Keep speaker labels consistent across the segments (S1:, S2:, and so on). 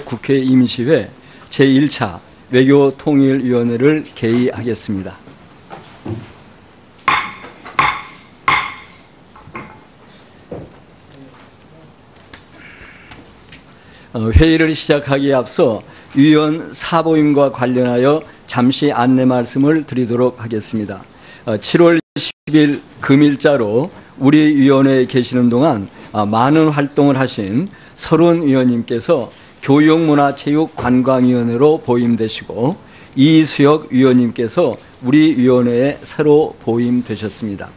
S1: 국회 임시회 제1차 외교통일위원회를 개의하겠습니다. 회의를 시작하기에 앞서 위원 사보임과 관련하여 잠시 안내 말씀을 드리도록 하겠습니다. 7월 10일 금일자로 우리 위원회에 계시는 동안 많은 활동을 하신 서른 위원님께서 교육문화체육관광위원회로 보임되시고 이수혁 위원님께서 우리 위원회에 새로 보임되셨습니다.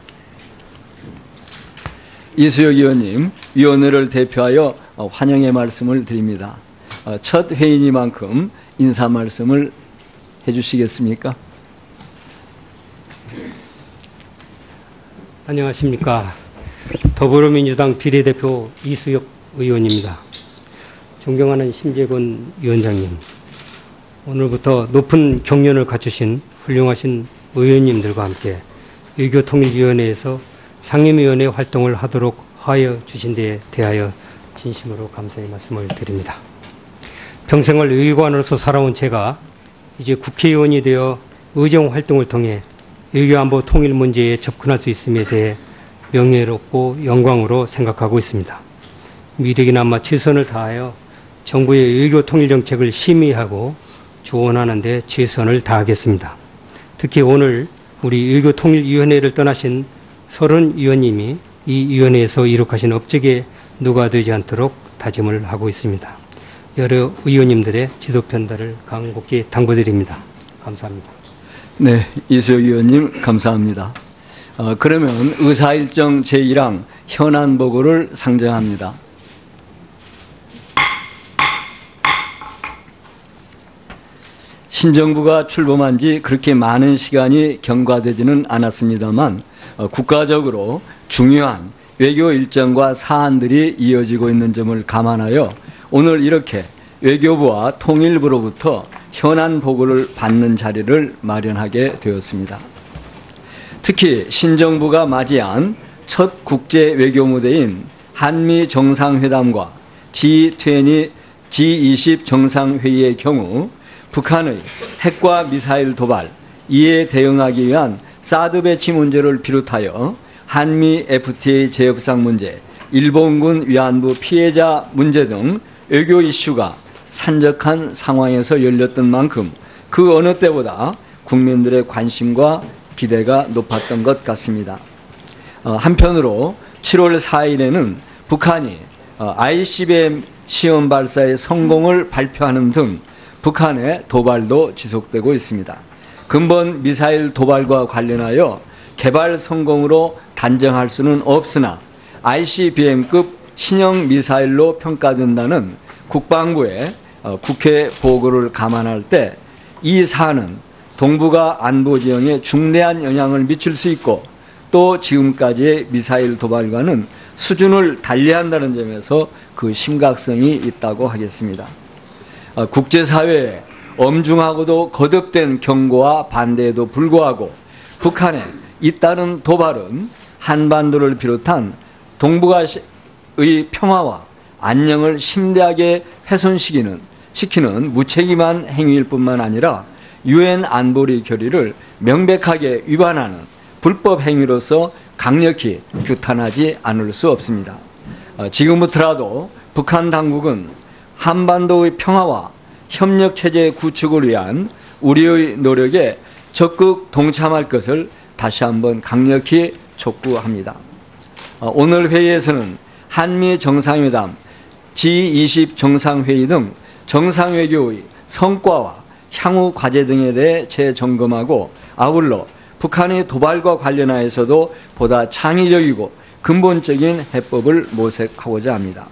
S1: 이수혁 위원님, 위원회를 대표하여 환영의 말씀을 드립니다. 첫 회의니만큼 인사 말씀을 해주시겠습니까?
S2: 안녕하십니까. 더불어민주당 비례대표 이수혁 의원입니다. 존경하는 심재권 위원장님, 오늘부터 높은 경륜을 갖추신 훌륭하신 의원님들과 함께 외교통일위원회에서 상임위원회 활동을 하도록 하여 주신 데에 대하여 진심으로 감사의 말씀을 드립니다. 평생을 외교관으로서 살아온 제가 이제 국회의원이 되어 의정 활동을 통해 외교안보 통일 문제에 접근할 수 있음에 대해 명예롭고 영광으로 생각하고 있습니다. 미래기나마 최선을 다하여 정부의 외교 통일 정책을 심의하고 조언하는 데 최선을 다하겠습니다. 특히 오늘 우리 외교통일위원회를 떠나신 서른 위원님이 이 위원회에서 이룩하신 업적에 누가 되지 않도록 다짐을 하고 있습니다. 여러 의원님들의 지도 편달을 간곡히 당부드립니다. 감사합니다.
S1: 네, 이수혁 의원님 감사합니다. 그러면 의사일정 제1항 현안 보고를 상정합니다. 신정부가 출범한 지 그렇게 많은 시간이 경과되지는 않았습니다만 국가적으로 중요한 외교 일정과 사안들이 이어지고 있는 점을 감안하여 오늘 이렇게 외교부와 통일부로부터 현안 보고를 받는 자리를 마련하게 되었습니다. 특히 신정부가 맞이한 첫 국제 외교 무대인 한미 정상회담과 G20 정상회의의 경우 북한의 핵과 미사일 도발, 이에 대응하기 위한 사드 배치 문제를 비롯하여 한미 FTA 재협상 문제, 일본군 위안부 피해자 문제 등 외교 이슈가 산적한 상황에서 열렸던 만큼 그 어느 때보다 국민들의 관심과 기대가 높았던 것 같습니다. 한편으로 7월 4일에는 북한이 ICBM 시험 발사의 성공을 발표하는 등 북한의 도발도 지속되고 있습니다. 근본 미사일 도발과 관련하여 개발 성공으로 단정할 수는 없으나 ICBM급 신형 미사일로 평가된다는 국방부의 국회 보고를 감안할 때 이 사안은 동북아 안보 지형에 중대한 영향을 미칠 수 있고 또 지금까지의 미사일 도발과는 수준을 달리한다는 점에서 그 심각성이 있다고 하겠습니다. 국제사회의 엄중하고도 거듭된 경고와 반대에도 불구하고 북한의 잇따른 도발은 한반도를 비롯한 동북아의 평화와 안녕을 심대하게 훼손시키는 무책임한 행위일 뿐만 아니라 유엔 안보리 결의를 명백하게 위반하는 불법 행위로서 강력히 규탄하지 않을 수 없습니다. 지금부터라도 북한 당국은 한반도의 평화와 협력체제 구축을 위한 우리의 노력에 적극 동참할 것을 다시 한번 강력히 촉구합니다. 오늘 회의에서는 한미 정상회담, G20 정상회의 등 정상외교의 성과와 향후 과제 등에 대해 재점검하고 아울러 북한의 도발과 관련하여서도 보다 창의적이고 근본적인 해법을 모색하고자 합니다.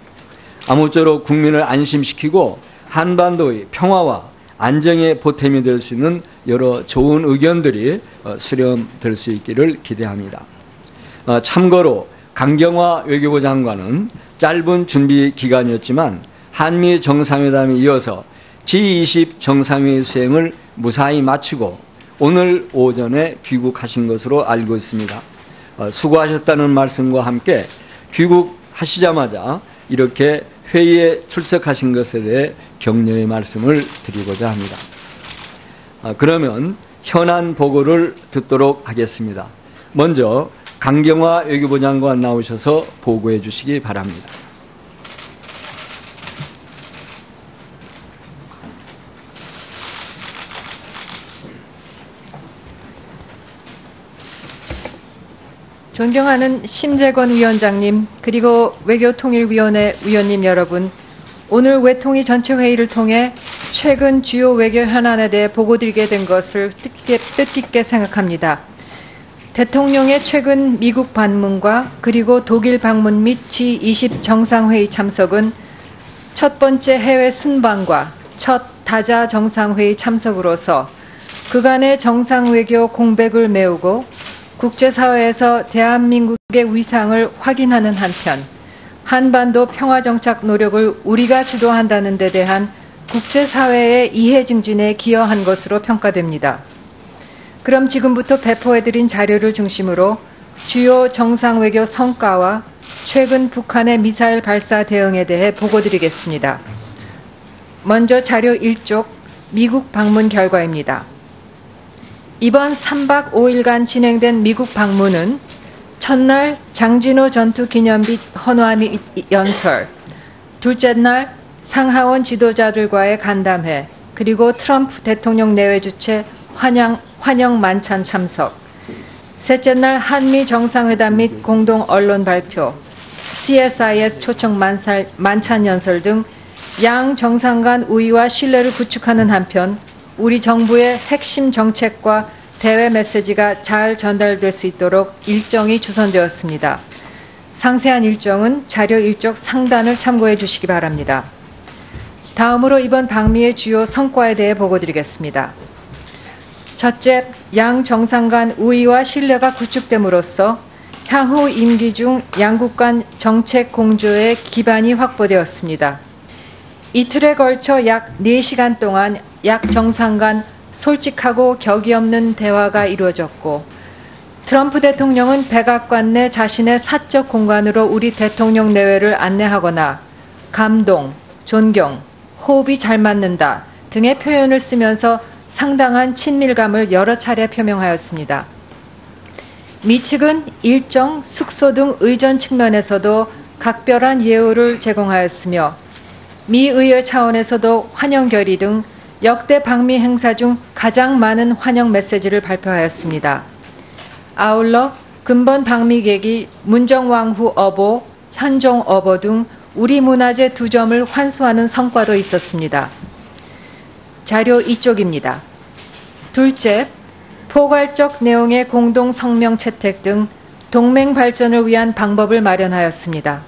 S1: 아무쪼록 국민을 안심시키고 한반도의 평화와 안정의 보탬이 될 수 있는 여러 좋은 의견들이 수렴될 수 있기를 기대합니다. 참고로 강경화 외교부 장관은 짧은 준비 기간이었지만 한미 정상회담에 이어서 G20 정상회의 수행을 무사히 마치고 오늘 오전에 귀국하신 것으로 알고 있습니다. 수고하셨다는 말씀과 함께 귀국하시자마자 이렇게 회의에 출석하신 것에 대해 격려의 말씀을 드리고자 합니다. 그러면 현안 보고를 듣도록 하겠습니다. 먼저 강경화 외교부 장관 나오셔서 보고해 주시기 바랍니다.
S3: 존경하는 심재권 위원장님, 그리고 외교통일위원회 위원님 여러분, 오늘 외통위 전체 회의를 통해 최근 주요 외교 현안에 대해 보고드리게 된 것을 뜻깊게 생각합니다. 대통령의 최근 미국 방문과 그리고 독일 방문 및 G20 정상회의 참석은 첫 번째 해외 순방과 첫 다자 정상회의 참석으로서 그간의 정상외교 공백을 메우고 국제사회에서 대한민국의 위상을 확인하는 한편 한반도 평화정착 노력을 우리가 주도한다는 데 대한 국제사회의 이해 증진에 기여한 것으로 평가됩니다. 그럼 지금부터 배포해드린 자료를 중심으로 주요 정상외교 성과와 최근 북한의 미사일 발사 대응에 대해 보고드리겠습니다. 먼저 자료 1쪽 미국 방문 결과입니다. 이번 3박 5일간 진행된 미국 방문은 첫날 장진호 전투기념비 헌화미 연설, 둘째 날 상하원 지도자들과의 간담회, 그리고 트럼프 대통령 내외 주최 환영 만찬 참석, 셋째 날 한미 정상회담 및 공동 언론 발표, CSIS 초청 만찬 연설 등 양 정상 간 우위와 신뢰를 구축하는 한편 우리 정부의 핵심 정책과 대외 메시지가 잘 전달될 수 있도록 일정이 주선되었습니다. 상세한 일정은 자료 1쪽 상단을 참고해 주시기 바랍니다. 다음으로 이번 방미의 주요 성과에 대해 보고드리겠습니다. 첫째, 양 정상 간 우위와 신뢰가 구축됨으로써 향후 임기 중 양국 간 정책 공조의 기반이 확보되었습니다. 이틀에 걸쳐 약 4시간 동안 약 정상 간 솔직하고 격이 없는 대화가 이루어졌고 트럼프 대통령은 백악관 내 자신의 사적 공간으로 우리 대통령 내외를 안내하거나 감동, 존경, 호흡이 잘 맞는다 등의 표현을 쓰면서 상당한 친밀감을 여러 차례 표명하였습니다. 미 측은 일정, 숙소 등 의전 측면에서도 각별한 예우를 제공하였으며 미 의회 차원에서도 환영 결의 등 역대 방미 행사 중 가장 많은 환영 메시지를 발표하였습니다. 아울러 근본 방미객이 문정왕후 어보, 현종 어보 등 우리 문화재 2점을 환수하는 성과도 있었습니다. 자료 2쪽입니다. 둘째, 포괄적 내용의 공동 성명 채택 등 동맹 발전을 위한 방법을 마련하였습니다.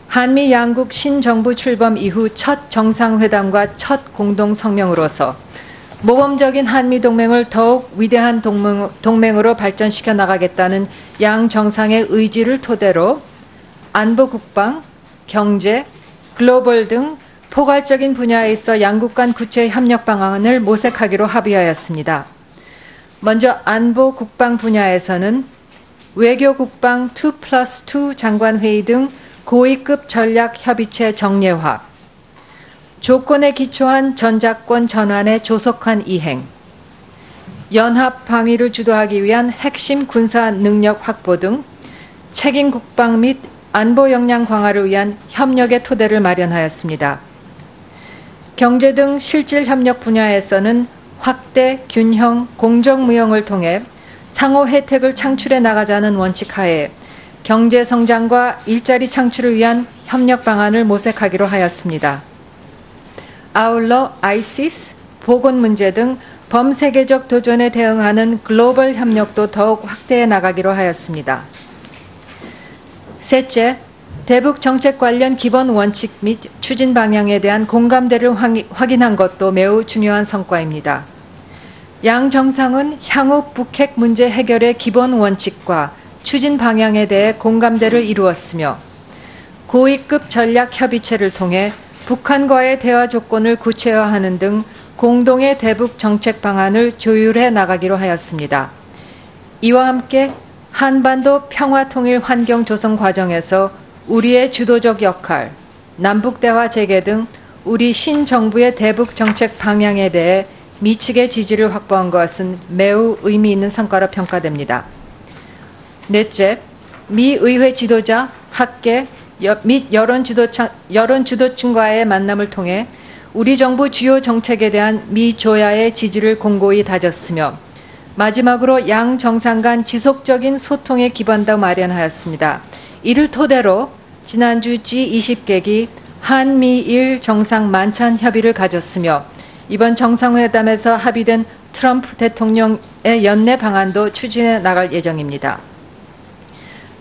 S3: 한미 양국 신정부 출범 이후 첫 정상회담과 첫 공동 성명으로서 모범적인 한미 동맹을 더욱 위대한 동맹으로 발전시켜 나가겠다는 양 정상의 의지를 토대로 안보 국방, 경제, 글로벌 등 포괄적인 분야에 있어 양국 간 구체 협력 방안을 모색하기로 합의하였습니다. 먼저 안보 국방 분야에서는 외교 국방 2+2 장관회의 등 고위급 전략 협의체 정례화, 조건에 기초한 전작권 전환의 조속한 이행, 연합 방위를 주도하기 위한 핵심 군사 능력 확보 등 책임 국방 및 안보 역량 강화를 위한 협력의 토대를 마련하였습니다. 경제 등 실질 협력 분야에서는 확대, 균형, 공정무역을 통해 상호 혜택을 창출해 나가자는 원칙 하에 경제 성장과 일자리 창출을 위한 협력 방안을 모색하기로 하였습니다. 아울러 ISIS, 보건 문제 등 범세계적 도전에 대응하는 글로벌 협력도 더욱 확대해 나가기로 하였습니다. 셋째, 대북 정책 관련 기본 원칙 및 추진 방향에 대한 공감대를 확인한 것도 매우 중요한 성과입니다. 양 정상은 향후 북핵 문제 해결의 기본 원칙과 추진 방향에 대해 공감대를 이루었으며 고위급 전략 협의체를 통해 북한과의 대화 조건을 구체화하는 등 공동의 대북 정책 방안을 조율해 나가기로 하였습니다. 이와 함께 한반도 평화 통일 환경 조성 과정에서 우리의 주도적 역할, 남북 대화 재개 등 우리 신정부의 대북 정책 방향에 대해 미측의 지지를 확보한 것은 매우 의미 있는 성과로 평가됩니다. 넷째, 미 의회 지도자, 학계 및 여론 주도층과의 만남을 통해 우리 정부 주요 정책에 대한 미 조야의 지지를 공고히 다졌으며 마지막으로 양 정상 간 지속적인 소통의 기반도 마련하였습니다. 이를 토대로 지난주 G20객이 한미일 정상 만찬 협의를 가졌으며 이번 정상회담에서 합의된 트럼프 대통령의 연내 방안도 추진해 나갈 예정입니다.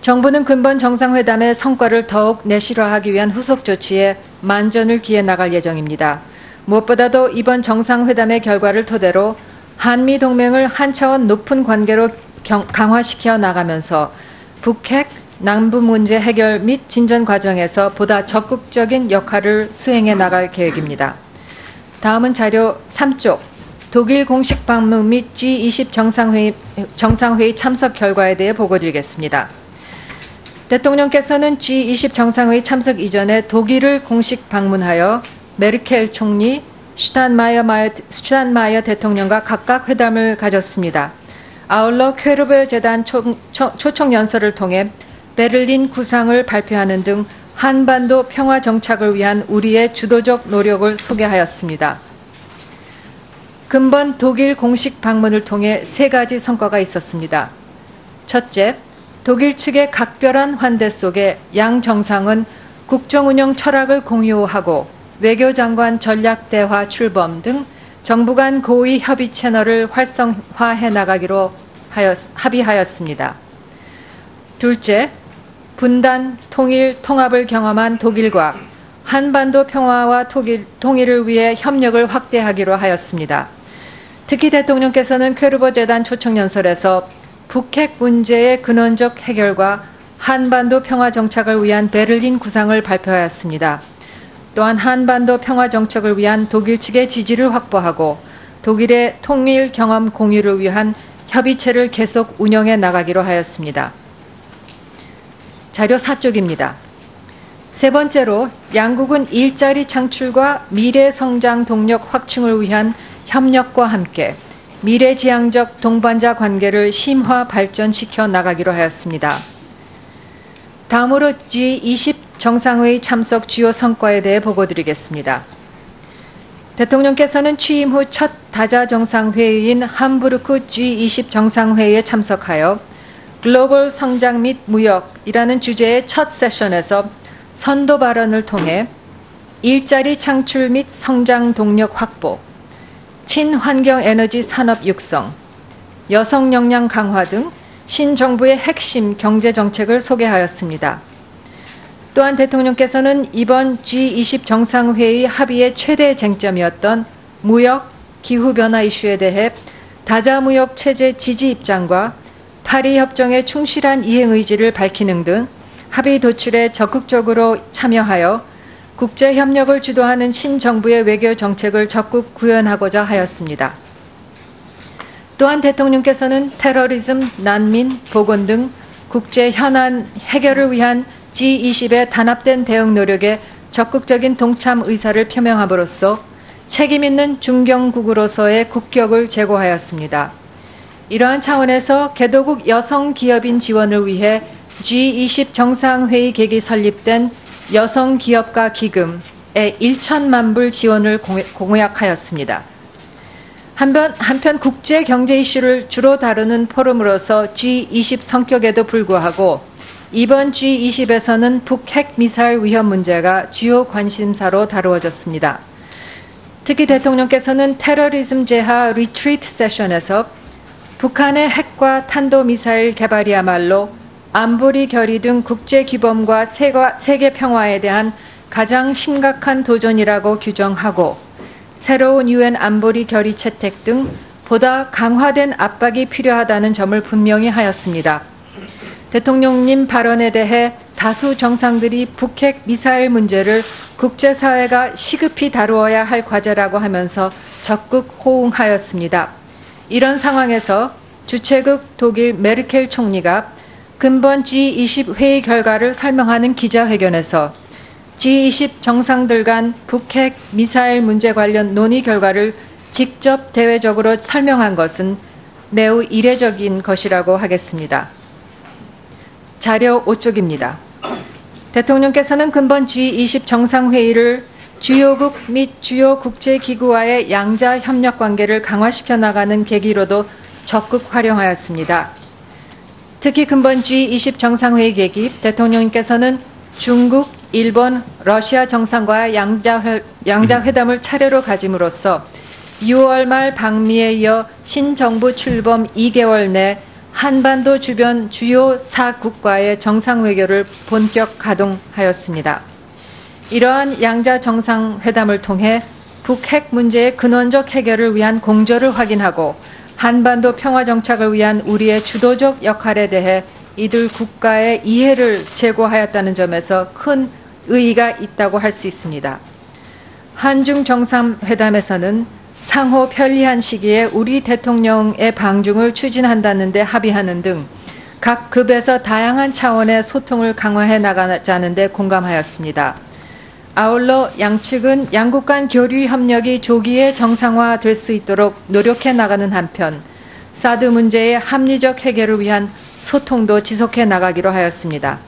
S3: 정부는 근본 정상회담의 성과를 더욱 내실화하기 위한 후속 조치에 만전을 기해 나갈 예정입니다. 무엇보다도 이번 정상회담의 결과를 토대로 한미 동맹을 한 차원 높은 관계로 강화시켜 나가면서 북핵, 남북 문제 해결 및 진전 과정에서 보다 적극적인 역할을 수행해 나갈 계획입니다. 다음은 자료 3쪽, 독일 공식 방문 및 G20 정상회의 참석 결과에 대해 보고드리겠습니다. 대통령께서는 G20 정상회의 참석 이전에 독일을 공식 방문하여 메르켈 총리, 슈탄마이어 대통령과 각각 회담을 가졌습니다. 아울러 퀘르베 재단 초청 연설을 통해 베를린 구상을 발표하는 등 한반도 평화 정착을 위한 우리의 주도적 노력을 소개하였습니다. 근본 독일 공식 방문을 통해 세 가지 성과가 있었습니다. 첫째, 독일 측의 각별한 환대 속에 양 정상은 국정운영 철학을 공유하고 외교장관 전략대화 출범 등 정부 간 고위 협의 채널을 활성화해 나가기로 합의하였습니다. 둘째, 분단, 통일, 통합을 경험한 독일과 한반도 평화와 통일을 위해 협력을 확대하기로 하였습니다. 특히 대통령께서는 퀘르버 재단 초청연설에서 북핵 문제의 근원적 해결과 한반도 평화 정착을 위한 베를린 구상을 발표하였습니다. 또한 한반도 평화 정착을 위한 독일 측의 지지를 확보하고 독일의 통일 경험 공유를 위한 협의체를 계속 운영해 나가기로 하였습니다. 자료 4쪽입니다. 세 번째로 양국은 일자리 창출과 미래 성장 동력 확충을 위한 협력과 함께 미래지향적 동반자 관계를 심화 발전시켜 나가기로 하였습니다. 다음으로 G20 정상회의 참석 주요 성과에 대해 보고드리겠습니다. 대통령께서는 취임 후 첫 다자 정상회의인 함부르크 G20 정상회의에 참석하여 글로벌 성장 및 무역이라는 주제의 첫 세션에서 선도 발언을 통해 일자리 창출 및 성장 동력 확보, 친환경 에너지 산업 육성, 여성 역량 강화 등 신정부의 핵심 경제 정책을 소개하였습니다. 또한 대통령께서는 이번 G20 정상회의 합의의 최대 쟁점이었던 무역, 기후변화 이슈에 대해 다자무역 체제 지지 입장과 파리 협정의 충실한 이행 의지를 밝히는 등 합의 도출에 적극적으로 참여하여 국제 협력을 주도하는 신정부의 외교 정책을 적극 구현하고자 하였습니다. 또한 대통령께서는 테러리즘, 난민, 보건 등 국제 현안 해결을 위한 G20의 단합된 대응 노력에 적극적인 동참 의사를 표명함으로써 책임 있는 중견국으로서의 국격을 제고하였습니다. 이러한 차원에서 개도국 여성 기업인 지원을 위해 G20 정상회의 계기 설립된 여성기업가 기금에 1천만 불 지원을 공약하였습니다. 한편 국제 경제 이슈를 주로 다루는 포럼으로서 G20 성격에도 불구하고 이번 G20에서는 북핵 미사일 위협 문제가 주요 관심사로 다루어졌습니다. 특히 대통령께서는 테러리즘 제하 리트리트 세션에서 북한의 핵과 탄도미사일 개발이야말로 안보리 결의 등 국제규범과 세계 평화에 대한 가장 심각한 도전이라고 규정하고 새로운 UN 안보리 결의 채택 등 보다 강화된 압박이 필요하다는 점을 분명히 하였습니다. 대통령님 발언에 대해 다수 정상들이 북핵 미사일 문제를 국제사회가 시급히 다루어야 할 과제라고 하면서 적극 호응하였습니다. 이런 상황에서 주최국 독일 메르켈 총리가 근본 G20 회의 결과를 설명하는 기자회견에서 G20 정상들 간 북핵 미사일 문제 관련 논의 결과를 직접 대외적으로 설명한 것은 매우 이례적인 것이라고 하겠습니다. 자료 5쪽입니다. 대통령께서는 근본 G20 정상회의를 주요국 및 주요 국제기구와의 양자 협력 관계를 강화시켜 나가는 계기로도 적극 활용하였습니다. 특히 근본 G20 정상회의 계기 대통령께서는 중국, 일본, 러시아 정상과의 양자회담을 차례로 가짐으로써 6월 말 방미에 이어 신정부 출범 2개월 내 한반도 주변 주요 4국과의 정상외교를 본격 가동하였습니다. 이러한 양자 정상회담을 통해 북핵 문제의 근원적 해결을 위한 공조를 확인하고 한반도 평화 정착을 위한 우리의 주도적 역할에 대해 이들 국가의 이해를 제고하였다는 점에서 큰 의의가 있다고 할 수 있습니다. 한중 정상회담에서는 상호 편리한 시기에 우리 대통령의 방중을 추진한다는 데 합의하는 등 각 급에서 다양한 차원의 소통을 강화해 나가자는 데 공감하였습니다. 아울러 양측은 양국 간 교류 협력이 조기에 정상화될 수 있도록 노력해 나가는 한편 사드 문제의 합리적 해결을 위한 소통도 지속해 나가기로 하였습니다.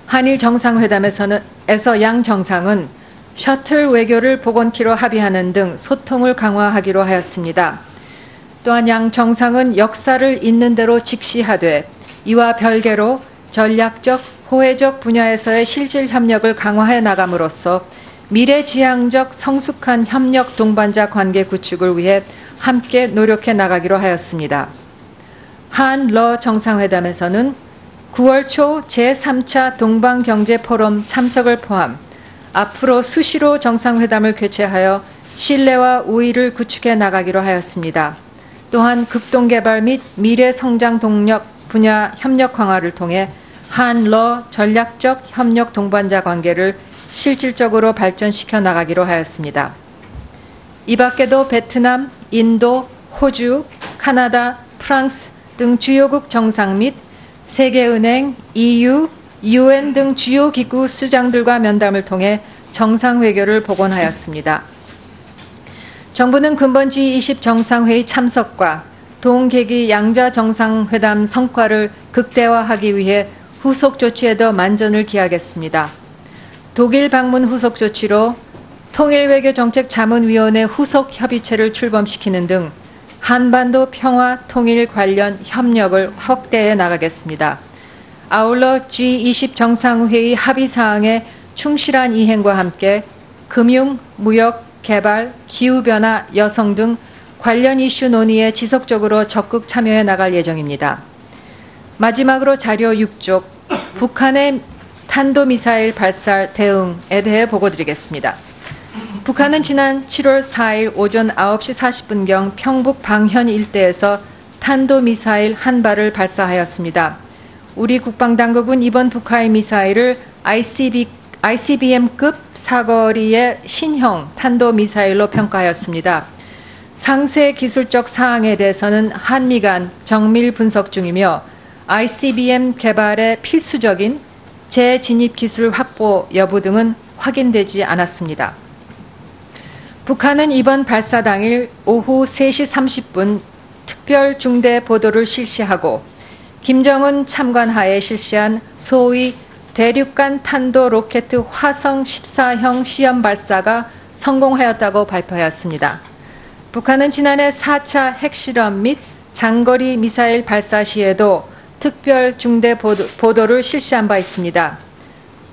S3: 한일 정상회담에서 양 정상은 셔틀 외교를 복원키로 합의하는 등 소통을 강화하기로 하였습니다. 또한 양 정상은 역사를 있는 대로 직시하되 이와 별개로 전략적, 호혜적 분야에서의 실질 협력을 강화해 나감으로써 미래지향적 성숙한 협력 동반자 관계 구축을 위해 함께 노력해 나가기로 하였습니다. 한러 정상회담에서는 9월 초 제3차 동방경제포럼 참석을 포함 앞으로 수시로 정상회담을 개최하여 신뢰와 우위를 구축해 나가기로 하였습니다. 또한 극동개발 및 미래성장 동력 분야 협력 강화를 통해 한러 전략적 협력 동반자 관계를 실질적으로 발전시켜 나가기로 하였습니다. 이 밖에도 베트남, 인도, 호주, 카나다, 프랑스 등 주요국 정상 및 세계은행, EU, UN 등 주요 기구 수장들과 면담을 통해 정상외교를 복원하였습니다. 정부는 근본 G20 정상회의 참석과 동계기 양자 정상회담 성과를 극대화하기 위해 후속 조치에도 만전을 기하겠습니다. 독일 방문 후속 조치로 통일외교정책자문위원회 후속 협의체를 출범시키는 등 한반도 평화 통일 관련 협력을 확대해 나가겠습니다. 아울러 G20 정상회의 합의사항의 충실한 이행과 함께 금융, 무역, 개발, 기후변화, 여성 등 관련 이슈 논의에 지속적으로 적극 참여해 나갈 예정입니다. 마지막으로 자료 6쪽, 북한의 탄도미사일 발사 대응에 대해 보고드리겠습니다. 북한은 지난 7월 4일 오전 9시 40분경 평북 방현 일대에서 탄도미사일 한 발을 발사하였습니다. 우리 국방당국은 이번 북한의 미사일을 ICBM급 사거리의 신형 탄도미사일로 평가하였습니다. 상세 기술적 사항에 대해서는 한미 간 정밀 분석 중이며 ICBM 개발에 필수적인 재진입 기술 확보 여부 등은 확인되지 않았습니다. 북한은 이번 발사 당일 오후 3시 30분 특별 중대 보도를 실시하고 김정은 참관하에 실시한 소위 대륙간 탄도 로켓 화성 14형 시험 발사가 성공하였다고 발표하였습니다. 북한은 지난해 4차 핵실험 및 장거리 미사일 발사 시에도 특별 중대 보도를 실시한 바 있습니다.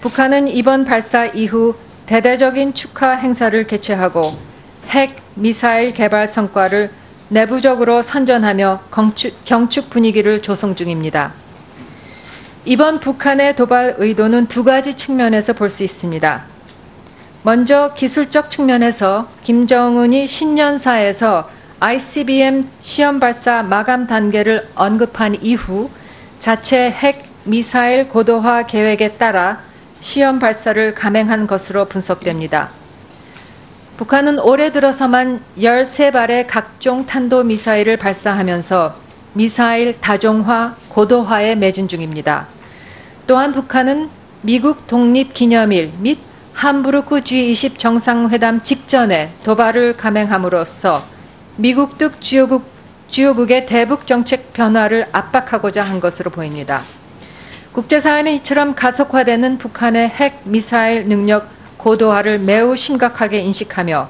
S3: 북한은 이번 발사 이후 대대적인 축하 행사를 개최하고 핵 미사일 개발 성과를 내부적으로 선전하며 경축 분위기를 조성 중입니다. 이번 북한의 도발 의도는 두 가지 측면에서 볼 수 있습니다. 먼저 기술적 측면에서 김정은이 신년사에서 ICBM 시험 발사 마감 단계를 언급한 이후 자체 핵 미사일 고도화 계획에 따라 시험 발사를 감행한 것으로 분석됩니다. 북한은 올해 들어서만 13발의 각종 탄도미사일을 발사하면서 미사일 다종화, 고도화에 매진 중입니다. 또한 북한은 미국 독립기념일 및 함부르크 G20 정상회담 직전에 도발을 감행함으로써 미국 등 주요국의 대북 정책 변화를 압박하고자 한 것으로 보입니다. 국제사회는 이처럼 가속화되는 북한의 핵 미사일 능력 고도화를 매우 심각하게 인식하며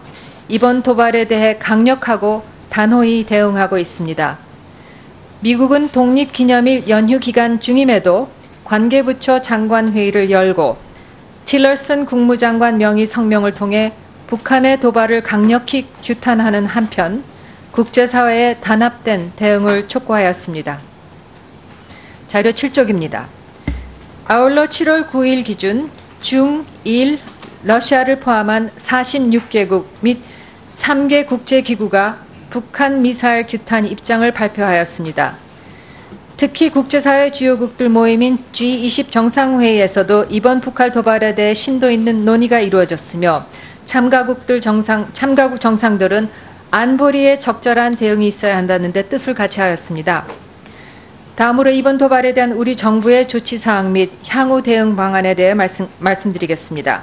S3: 이번 도발에 대해 강력하고 단호히 대응하고 있습니다. 미국은 독립기념일 연휴 기간 중임에도 관계부처 장관회의를 열고 틸러슨 국무장관 명의 성명을 통해 북한의 도발을 강력히 규탄하는 한편 국제사회의 단합된 대응을 촉구하였습니다. 자료 7쪽입니다. 아울러 7월 9일 기준 중, 일, 러시아를 포함한 46개국 및 3개 국제기구가 북한 미사일 규탄 입장을 발표하였습니다. 특히 국제사회 주요국들 모임인 G20 정상회의에서도 이번 북한 도발에 대해 심도 있는 논의가 이루어졌으며 참가국 정상들은 안보리에 적절한 대응이 있어야 한다는 데 뜻을 같이 하였습니다. 다음으로 이번 도발에 대한 우리 정부의 조치사항 및 향후 대응 방안에 대해 말씀드리겠습니다.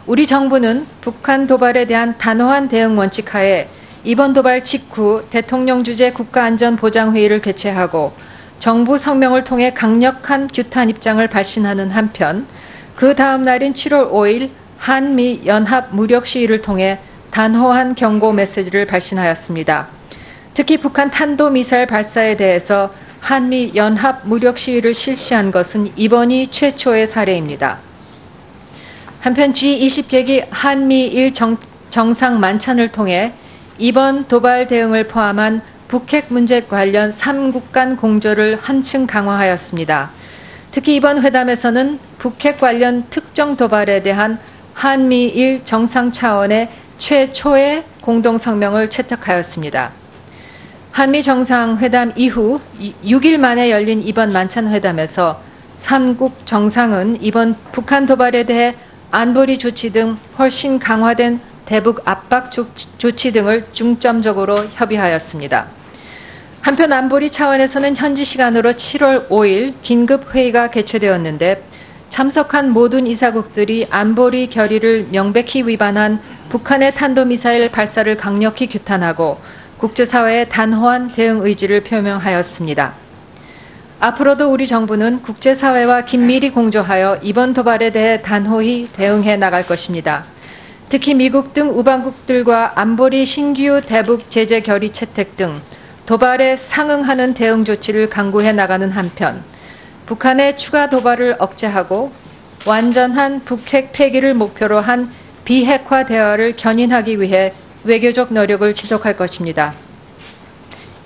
S3: 우리 정부는 북한 도발에 대한 단호한 대응 원칙 하에 이번 도발 직후 대통령 주재 국가안전보장회의를 개최하고 정부 성명을 통해 강력한 규탄 입장을 발신하는 한편 그 다음 날인 7월 5일 한미 연합 무력 시위를 통해 단호한 경고 메시지를 발신하였습니다. 특히 북한 탄도미사일 발사에 대해서 한미 연합 무력 시위를 실시한 것은 이번이 최초의 사례입니다. 한편 G20 계기 한미일 정상 만찬을 통해 이번 도발 대응을 포함한 북핵 문제 관련 3국 간 공조를 한층 강화하였습니다. 특히 이번 회담에서는 북핵 관련 특정 도발에 대한 한미일 정상 차원의 최초의 공동성명을 채택하였습니다. 한미 정상회담 이후 6일 만에 열린 이번 만찬회담에서 3국 정상은 이번 북한 도발에 대해 안보리 조치 등 훨씬 강화된 대북 압박 조치 등을 중점적으로 협의하였습니다. 한편 안보리 차원에서는 현지 시간으로 7월 5일 긴급회의가 개최되었는데 참석한 모든 이사국들이 안보리 결의를 명백히 위반한 북한의 탄도미사일 발사를 강력히 규탄하고 국제사회의 단호한 대응 의지를 표명하였습니다. 앞으로도 우리 정부는 국제사회와 긴밀히 공조하여 이번 도발에 대해 단호히 대응해 나갈 것입니다. 특히 미국 등 우방국들과 안보리 신규 대북 제재 결의 채택 등 도발에 상응하는 대응 조치를 강구해 나가는 한편 북한의 추가 도발을 억제하고 완전한 북핵 폐기를 목표로 한 비핵화 대화를 견인하기 위해 외교적 노력을 지속할 것입니다.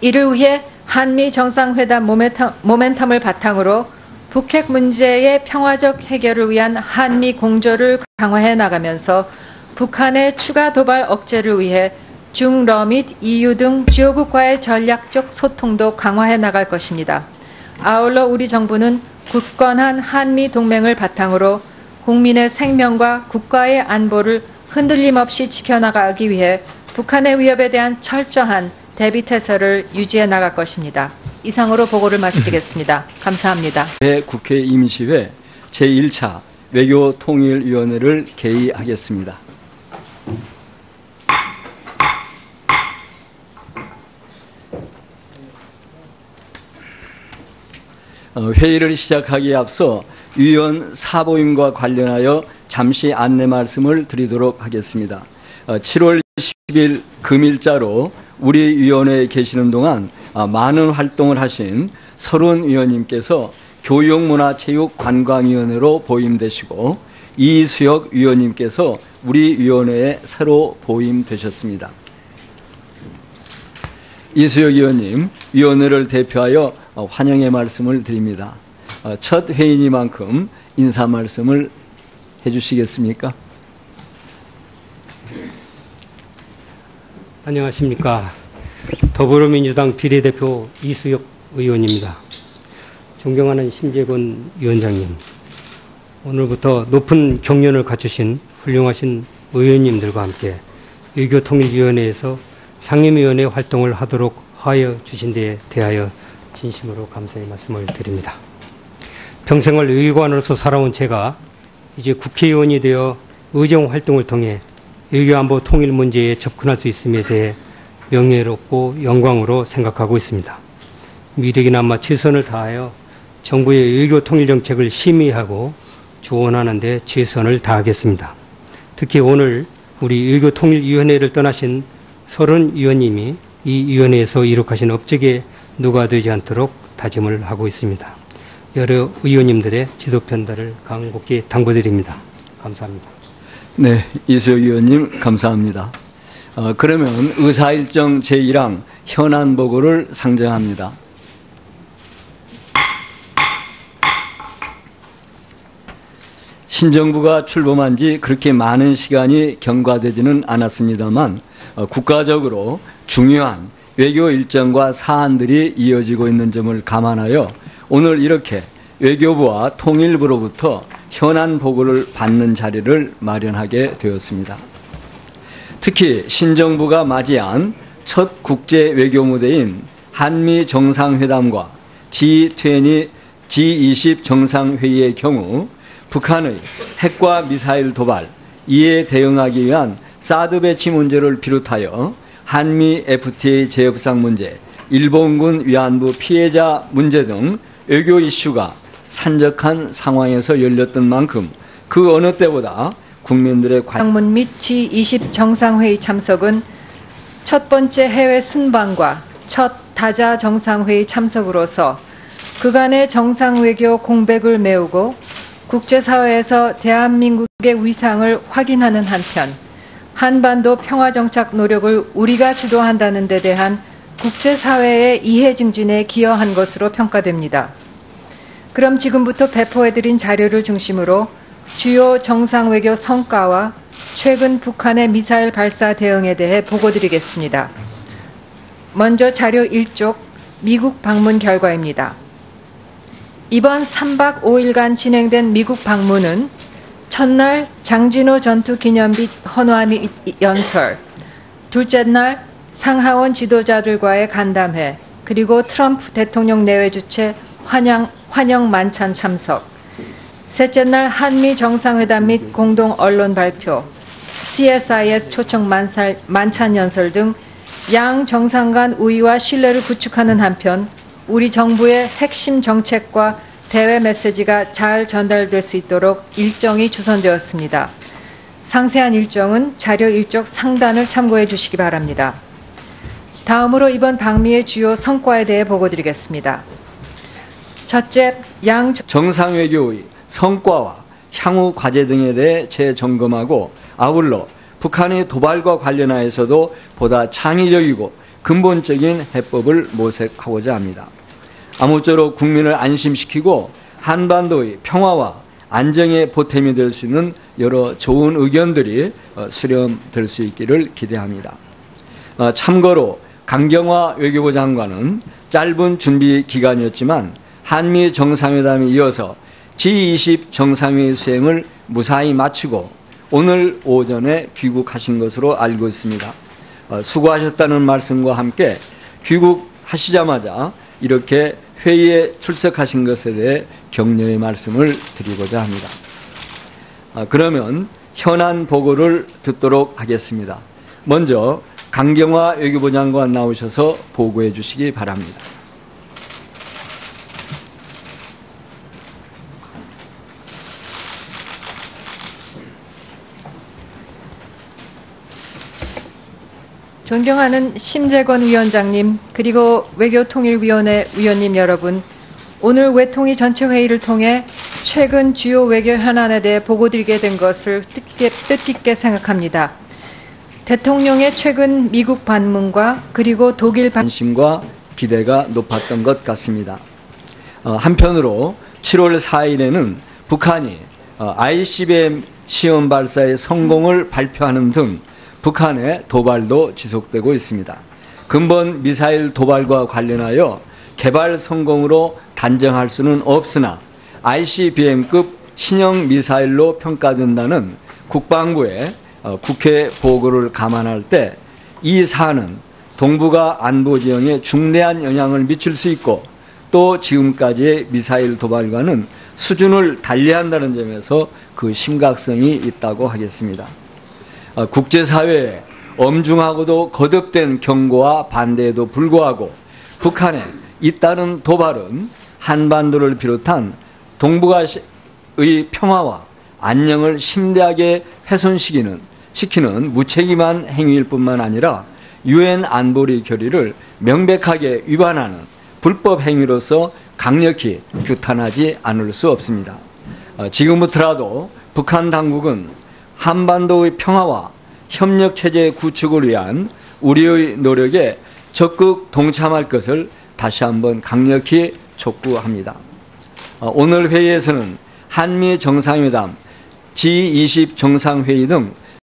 S3: 이를 위해 한미 정상회담 모멘텀을 바탕으로 북핵 문제의 평화적 해결을 위한 한미 공조를 강화해 나가면서 북한의 추가 도발 억제를 위해 중러 및 EU 등 주요국과의 전략적 소통도 강화해 나갈 것입니다. 아울러 우리 정부는 굳건한 한미 동맹을 바탕으로 국민의 생명과 국가의 안보를 흔들림 없이 지켜나가기 위해 북한의 위협에 대한 철저한 대비태세를 유지해 나갈 것입니다. 이상으로 보고를 마치겠습니다. 감사합니다.
S1: 국회 임시회 제1차 외교통일위원회를 개의하겠습니다. 회의를 시작하기에 앞서 위원 사보임과 관련하여 잠시 안내 말씀을 드리도록 하겠습니다. 7월 10일 금일자로 우리 위원회에 계시는 동안 많은 활동을 하신 서른 위원님께서 교육문화체육관광위원회로 보임되시고 이수혁 위원님께서 우리 위원회에 새로 보임되셨습니다. 이수혁 위원님, 위원회를 대표하여 환영의 말씀을 드립니다. 첫 회의니만큼 인사 말씀을 해주시겠습니까?
S2: 안녕하십니까. 더불어민주당 비례대표 이수혁 의원입니다. 존경하는 심재권 위원장님, 오늘부터 높은 경륜을 갖추신 훌륭하신 의원님들과 함께 외교통일위원회에서 상임위원회 활동을 하도록 하여 주신 데에 대하여 진심으로 감사의 말씀을 드립니다. 평생을 의관으로서 살아온 제가 이제 국회의원이 되어 의정 활동을 통해 외교안보 통일 문제에 접근할 수 있음에 대해 명예롭고 영광으로 생각하고 있습니다. 미륵이나마 최선을 다하여 정부의 외교 통일 정책을 심의하고 조언하는 데 최선을 다하겠습니다. 특히 오늘 우리 외교통일위원회를 떠나신 30위원님이 이 위원회에서 이룩하신 업적에 누가 되지 않도록 다짐을 하고 있습니다. 여러 의원님들의 지도 편달을 간곡히 당부드립니다. 감사합니다.
S1: 네, 이수혁 의원님 감사합니다. 그러면 의사일정 제1항 현안 보고를 상정합니다. 신정부가 출범한 지 그렇게 많은 시간이 경과되지는 않았습니다만 국가적으로 중요한 외교 일정과 사안들이 이어지고 있는 점을 감안하여 오늘 이렇게 외교부와 통일부로부터 현안 보고를 받는 자리를 마련하게 되었습니다. 특히 신정부가 맞이한 첫 국제 외교 무대인 한미 정상회담과 G20 정상회의의 경우 북한의 핵과 미사일 도발, 이에 대응하기 위한 사드 배치 문제를 비롯하여 한미 FTA 재협상 문제, 일본군 위안부 피해자 문제 등 외교 이슈가 산적한 상황에서 열렸던 만큼 그 어느 때보다 국민들의
S3: 방문 및 G20 정상회의 참석은 첫 번째 해외 순방과 첫 다자 정상회의 참석으로서 그간의 정상외교 공백을 메우고 국제사회에서 대한민국의 위상을 확인하는 한편 한반도 평화정착 노력을 우리가 주도한다는 데 대한 국제사회의 이해 증진에 기여한 것으로 평가됩니다. 그럼 지금부터 배포해드린 자료를 중심으로 주요 정상외교 성과와 최근 북한의 미사일 발사 대응에 대해 보고드리겠습니다. 먼저 자료 1쪽 미국 방문 결과입니다. 이번 3박 5일간 진행된 미국 방문은 첫날 장진호 전투기념비 헌화미 연설, 둘째 날 상하원 지도자들과의 간담회, 그리고 트럼프 대통령 내외 주최 환영 만찬 참석, 셋째 날 한미 정상회담 및 공동 언론 발표, CSIS 초청 만찬 연설 등 양 정상 간 우위와 신뢰를 구축하는 한편 우리 정부의 핵심 정책과 대외 메시지가 잘 전달될 수 있도록 일정이 주선되었습니다. 상세한 일정은 자료 1쪽 상단을 참고해 주시기 바랍니다. 다음으로 이번 방미의 주요 성과에 대해 보고드리겠습니다. 첫째, 양
S1: 정상외교의 성과와 향후 과제 등에 대해 재점검하고 아울러 북한의 도발과 관련하여서도 보다 창의적이고 근본적인 해법을 모색하고자 합니다. 아무쪼록 국민을 안심시키고 한반도의 평화와 안정의 보탬이 될 수 있는 여러 좋은 의견들이 수렴될 수 있기를 기대합니다. 참고로 강경화 외교부 장관은 짧은 준비 기간이었지만 한미 정상회담에 이어서 G20 정상회의 수행을 무사히 마치고 오늘 오전에 귀국하신 것으로 알고 있습니다. 수고하셨다는 말씀과 함께 귀국하시자마자 이렇게 회의에 출석하신 것에 대해 격려의 말씀을 드리고자 합니다. 그러면 현안 보고를 듣도록 하겠습니다. 먼저 강경화 외교부 장관 나오셔서 보고해 주시기 바랍니다.
S3: 존경하는 심재권 위원장님, 그리고 외교통일위원회 위원님 여러분, 오늘 외통위 전체 회의를 통해 최근 주요 외교 현안에 대해 보고드리게 된 것을 뜻깊게 생각합니다. 대통령의 최근 미국 방문과 그리고 독일
S1: 관심과 기대가 높았던 것 같습니다. 한편으로 7월 4일에는 북한이 ICBM 시험 발사의 성공을 발표하는 등 북한의 도발도 지속되고 있습니다. 근본 미사일 도발과 관련하여 개발 성공으로 단정할 수는 없으나 ICBM급 신형 미사일로 평가된다는 국방부의 국회 보고를 감안할 때 이 사안은 동북아 안보 지형에 중대한 영향을 미칠 수 있고 또 지금까지의 미사일 도발과는 수준을 달리한다는 점에서 그 심각성이 있다고 하겠습니다. 국제사회의 엄중하고도 거듭된 경고와 반대에도 불구하고 북한의 잇따른 도발은 한반도를 비롯한 동북아시아의 평화와 안녕을 심대하게 훼손시키는 무책임한 행위일 뿐만 아니라 유엔 안보리 결의를 명백하게 위반하는 불법 행위로서 강력히 규탄하지 않을 수 없습니다. 지금부터라도 북한 당국은 한반도의 평화와 협력체제 구축을 위한 우리의 노력에 적극 동참할 것을 다시 한번 강력히 촉구합니다. 오늘 회의에서는 한미 정상회담, G20 정상회의 등